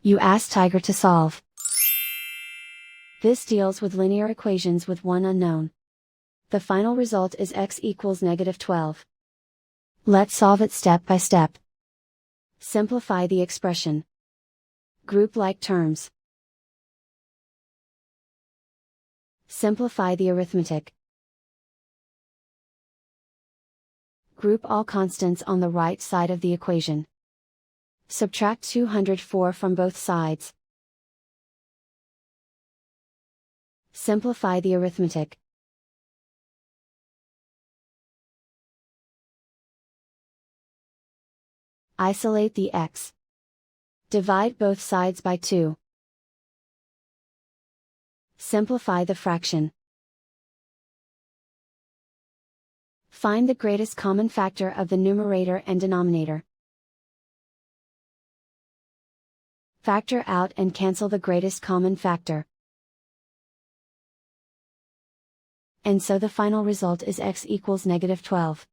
You ask Tiger to solve. This deals with linear equations with one unknown. The final result is x equals -12. Let's solve it step by step. Simplify the expression. Group like terms. Simplify the arithmetic. Group all constants on the right side of the equation. Subtract 204 from both sides. Simplify the arithmetic. Isolate the x. Divide both sides by 2. Simplify the fraction. Find the greatest common factor of the numerator and denominator. Factor out and cancel the greatest common factor. And so the final result is x equals -12.